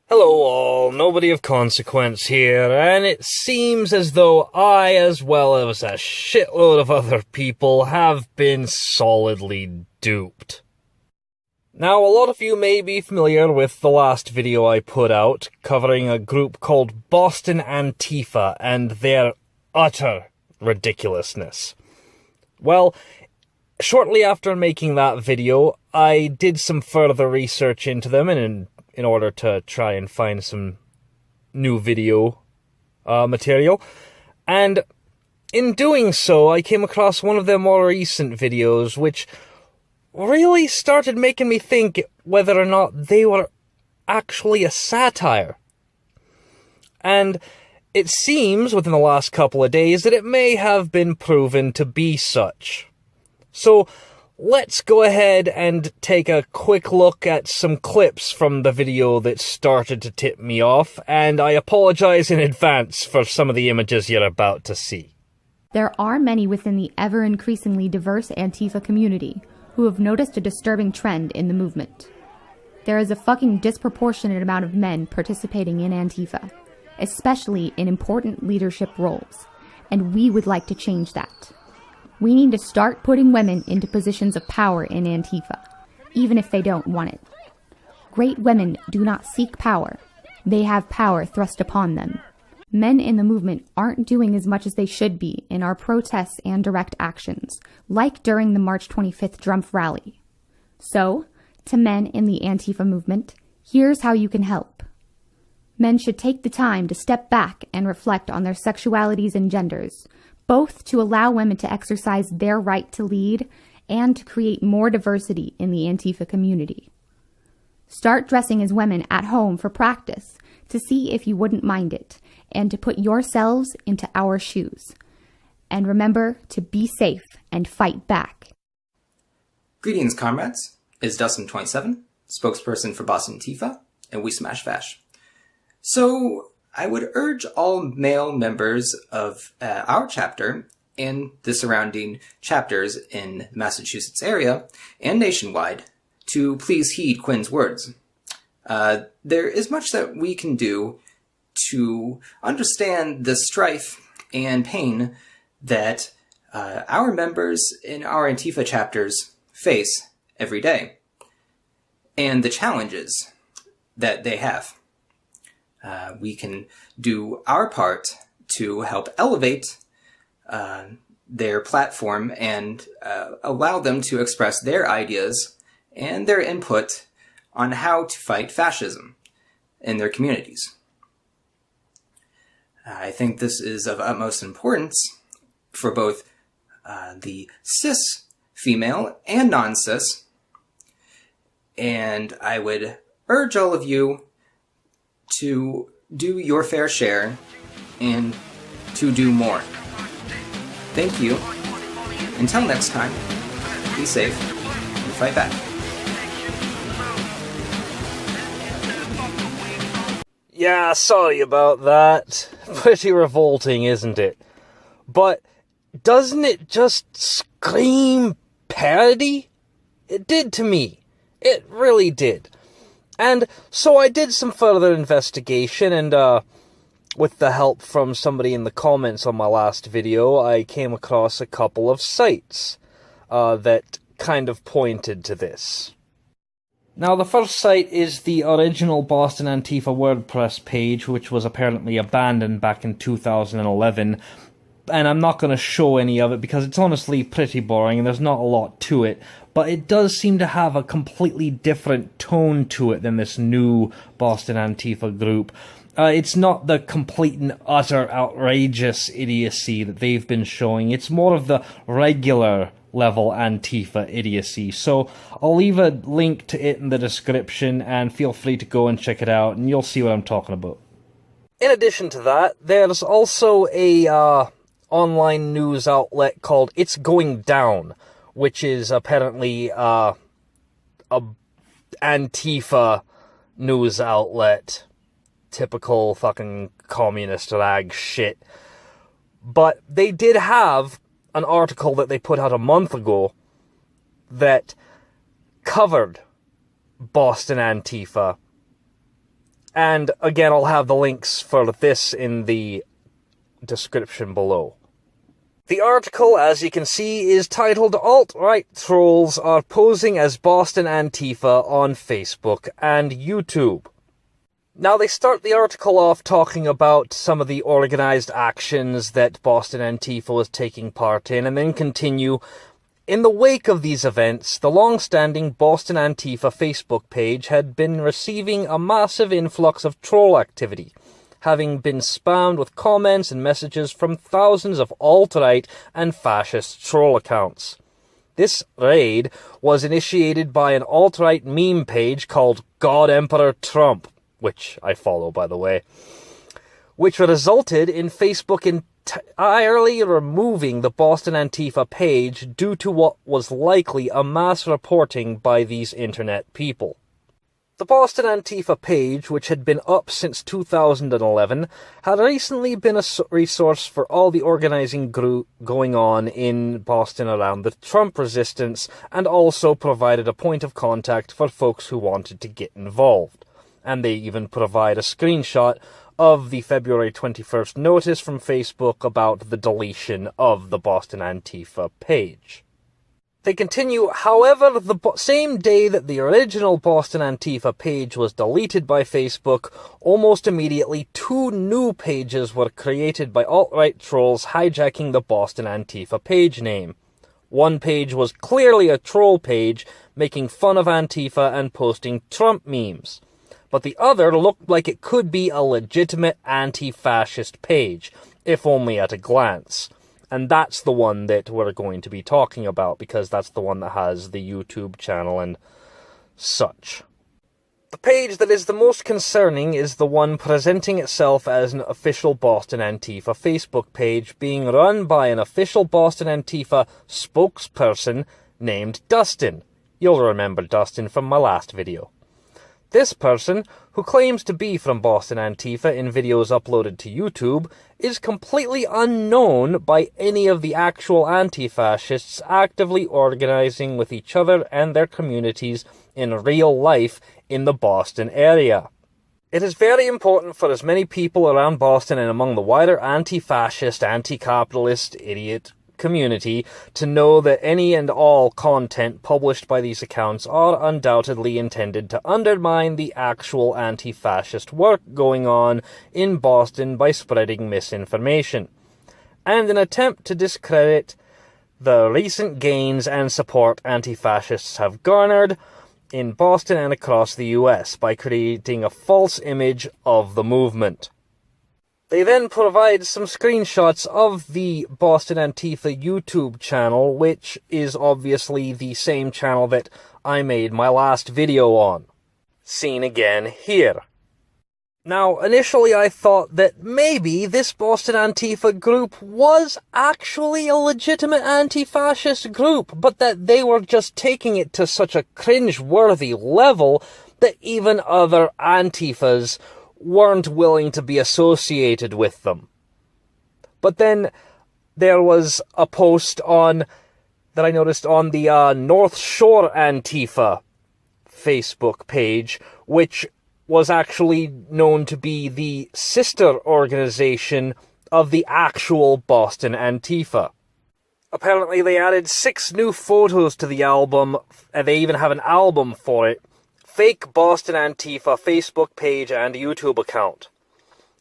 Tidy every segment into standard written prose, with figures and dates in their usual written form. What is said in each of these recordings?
Hello all, nobody of consequence here, and it seems as though I, as well as a shitload of other people, have been solidly duped. Now, a lot of you may be familiar with the last video I put out, covering a group called Boston Antifa and their utter ridiculousness. Well, shortly after making that video, I did some further research into them in order to try and find some new video material. And in doing so, I came across one of their more recent videos, which really started making me think whether or not they were actually a satire. And it seems, within the last couple of days, that it may have been proven to be such. So, let's go ahead and take a quick look at some clips from the video that started to tip me off, and I apologize in advance for some of the images you're about to see. There are many within the ever-increasingly diverse Antifa community who have noticed a disturbing trend in the movement. There is a fucking disproportionate amount of men participating in Antifa, especially in important leadership roles, and we would like to change that. We need to start putting women into positions of power in Antifa, even if they don't want it. Great women do not seek power. They have power thrust upon them. Men in the movement aren't doing as much as they should be in our protests and direct actions, like during the March 25th Drumpf rally. So, to men in the Antifa movement, here's how you can help. Men should take the time to step back and reflect on their sexualities and genders, both to allow women to exercise their right to lead and to create more diversity in the Antifa community. Start dressing as women at home for practice to see if you wouldn't mind it, and to put yourselves into our shoes. And remember to be safe and fight back. Greetings, comrades. It's Doxxing27, spokesperson for Boston Antifa, and we smash Vash. So, I would urge all male members of our chapter and the surrounding chapters in the Massachusetts area and nationwide to please heed Quinn's words. There is much that we can do to understand the strife and pain that our members in our Antifa chapters face every day, and the challenges that they have. We can do our part to help elevate their platform and allow them to express their ideas and their input on how to fight fascism in their communities. I think this is of utmost importance for both the cis female and non-cis, and I would urge all of you to do your fair share and to do more. Thank you. Until next time, be safe and fight back. Yeah, sorry about that. Pretty revolting, isn't it? But doesn't it just scream parody? It did to me. It really did. And so I did some further investigation, and with the help from somebody in the comments on my last video, I came across a couple of sites that kind of pointed to this. Now, the first site is the original Boston Antifa WordPress page, which was apparently abandoned back in 2011, and I'm not going to show any of it because it's honestly pretty boring and there's not a lot to it, but it does seem to have a completely different tone to it than this new Boston Antifa group. It's not the complete and utter outrageous idiocy that they've been showing, it's more of the regular level Antifa idiocy. So I'll leave a link to it in the description, and feel free to go and check it out, and you'll see what I'm talking about. In addition to that, there's also a online news outlet called It's Going Down, which is apparently a Antifa news outlet. Typical fucking communist rag shit. But they did have an article that they put out a month ago that covered Boston Antifa. And again, I'll have the links for this in the description below. The article, as you can see, is titled "Alt-Right Trolls Are Posing as Boston Antifa on Facebook and YouTube." Now, they start the article off talking about some of the organized actions that Boston Antifa was taking part in, and then continue, "In the wake of these events, the long-standing Boston Antifa Facebook page had been receiving a massive influx of troll activity, having been spammed with comments and messages from thousands of alt-right and fascist troll accounts. This raid was initiated by an alt-right meme page called God Emperor Trump," which I follow, by the way, "which resulted in Facebook entirely removing the Boston Antifa page due to what was likely a mass reporting by these internet people." The Boston Antifa page, which had been up since 2011, had recently been a resource for all the organizing going on in Boston around the Trump resistance, and also provided a point of contact for folks who wanted to get involved. And they even provide a screenshot of the February 21st notice from Facebook about the deletion of the Boston Antifa page. They continue, "However, the same day that the original Boston Antifa page was deleted by Facebook, almost immediately 2 new pages were created by alt-right trolls hijacking the Boston Antifa page name. One page was clearly a troll page, making fun of Antifa and posting Trump memes. But the other looked like it could be a legitimate anti-fascist page, if only at a glance. And that's the one that we're going to be talking about, because that's the one that has the YouTube channel and such. The page that is the most concerning is the one presenting itself as an official Boston Antifa Facebook page, being run by an official Boston Antifa spokesperson named Dustin. You'll remember Dustin from my last video. This person, who claims to be from Boston Antifa in videos uploaded to YouTube, is completely unknown by any of the actual anti-fascists actively organizing with each other and their communities in real life in the Boston area. It is very important for as many people around Boston and among the wider anti-fascist, anti-capitalist, idiot community to know that any and all content published by these accounts are undoubtedly intended to undermine the actual anti-fascist work going on in Boston by spreading misinformation, and an attempt to discredit the recent gains and support anti-fascists have garnered in Boston and across the US by creating a false image of the movement. They then provide some screenshots of the Boston Antifa YouTube channel, which is obviously the same channel that I made my last video on. Seen again here. Now, initially I thought that maybe this Boston Antifa group was actually a legitimate anti-fascist group, but that they were just taking it to such a cringe-worthy level that even other Antifas weren't willing to be associated with them. But then there was a post that I noticed on the North Shore Antifa Facebook page, which was actually known to be the sister organization of the actual Boston Antifa. Apparently they added 6 new photos to the album, and they even have an album for it. Fake Boston Antifa Facebook page and YouTube account.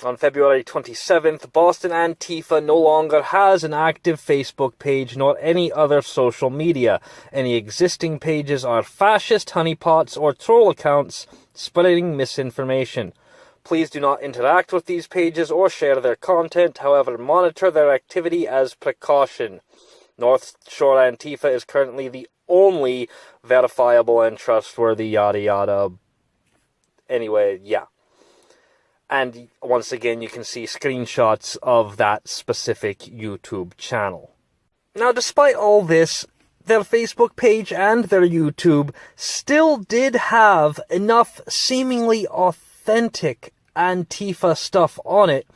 On February 27th, Boston Antifa no longer has an active Facebook page nor any other social media. Any existing pages are fascist honeypots or troll accounts spreading misinformation. Please do not interact with these pages or share their content, however, monitor their activity as precaution. North Shore Antifa is currently the only verifiable and trustworthy yada yada. Anyway, yeah. And once again, you can see screenshots of that specific YouTube channel. Now, despite all this, their Facebook page and their YouTube still did have enough seemingly authentic Antifa stuff on it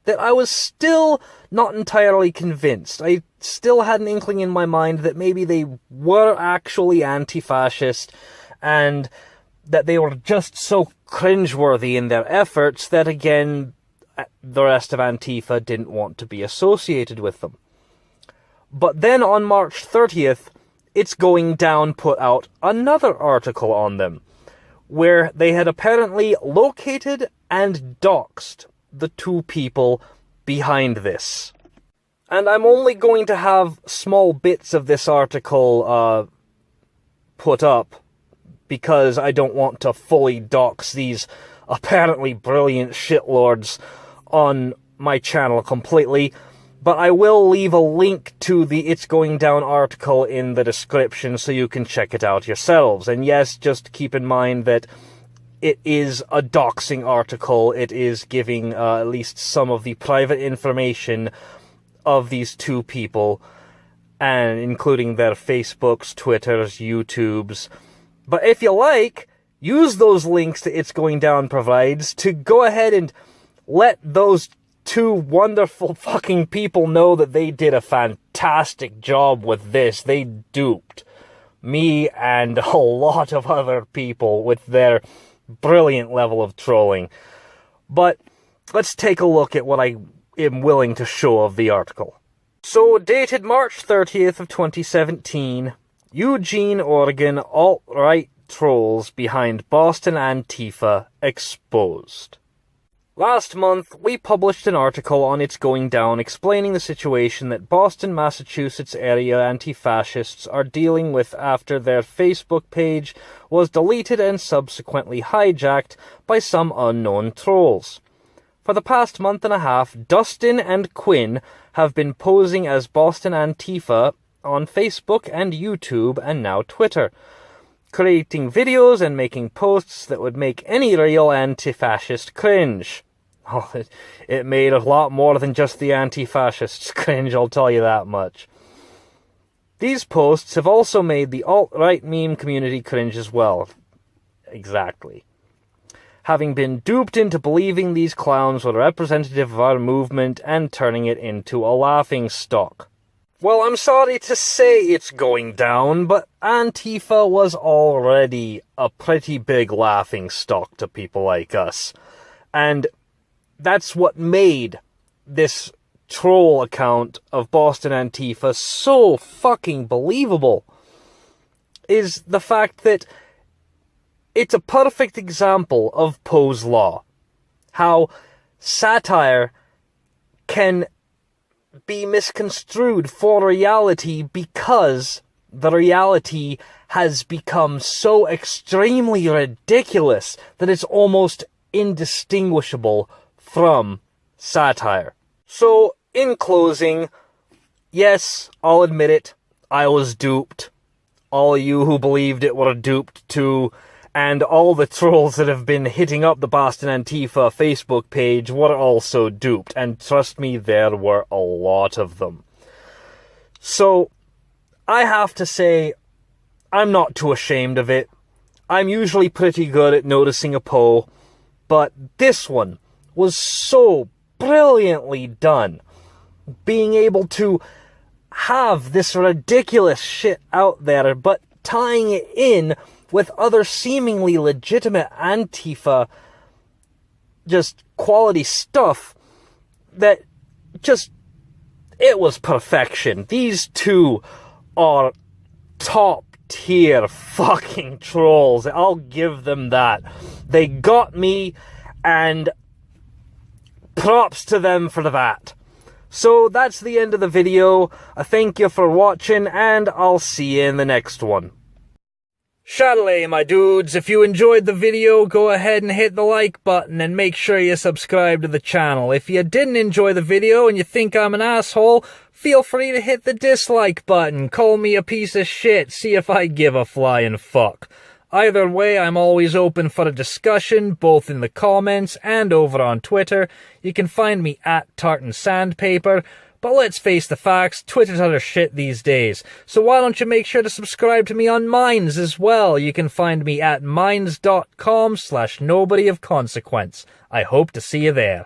that I was still not entirely convinced. I still had an inkling in my mind that maybe they were actually anti-fascist and that they were just so cringeworthy in their efforts that, again, the rest of Antifa didn't want to be associated with them. But then on March 30th, It's Going Down put out another article on them, where they had apparently located and doxed the two people behind this. And I'm only going to have small bits of this article put up, because I don't want to fully dox these apparently brilliant shitlords on my channel completely, but I will leave a link to the It's Going Down article in the description so you can check it out yourselves. And yes, just keep in mind that it is a doxing article. It is giving at least some of the private information of these two people, and including their Facebooks, Twitters, YouTubes. But if you like, use those links that It's Going Down provides to go ahead and let those two wonderful fucking people know that they did a fantastic job with this. They duped me and a lot of other people with their brilliant level of trolling. But let's take a look at what I am willing to show of the article. So, dated March 30th of 2017... Eugene, Oregon, alt-right trolls behind Boston Antifa exposed. Last month, we published an article on It's Going Down explaining the situation that Boston, Massachusetts area anti-fascists are dealing with after their Facebook page was deleted and subsequently hijacked by some unknown trolls. For the past month and a half, Dustin and Quinn have been posing as Boston Antifa on Facebook and YouTube and now Twitter, creating videos and making posts that would make any real anti-fascist cringe. Oh, it made a lot more than just the anti-fascists cringe, I'll tell you that much. These posts have also made the alt-right meme community cringe as well. Exactly. Having been duped into believing these clowns were representative of our movement and turning it into a laughing stock. Well, I'm sorry to say It's Going Down, but Antifa was already a pretty big laughing stock to people like us. And that's what made this troll account of Boston Antifa so fucking believable, is the fact that it's a perfect example of Poe's Law. How satire can be misconstrued for reality because the reality has become so extremely ridiculous that it's almost indistinguishable from satire. So, in closing, yes, I'll admit it, I was duped. All you who believed it were duped too, and all the trolls that have been hitting up the Boston Antifa Facebook page were also duped, and trust me, there were a lot of them. So, I have to say, I'm not too ashamed of it. I'm usually pretty good at noticing a Poe, but this one was so brilliantly done. Being able to have this ridiculous shit out there, but tying it in with other seemingly legitimate Antifa, just quality stuff, that just, it was perfection. These two are top tier fucking trolls. I'll give them that. They got me, and props to them for that. So that's the end of the video. I thank you for watching, and I'll see you in the next one. Shadow, my dudes, if you enjoyed the video, go ahead and hit the like button and make sure you subscribe to the channel. If you didn't enjoy the video and you think I'm an asshole, feel free to hit the dislike button. Call me a piece of shit, see if I give a flying fuck. Either way, I'm always open for a discussion, both in the comments and over on Twitter. You can find me at Tartan Sandpaper. But let's face the facts, Twitter's utter shit these days. So why don't you make sure to subscribe to me on Minds as well? You can find me at minds.com/nobodyofconsequence. I hope to see you there.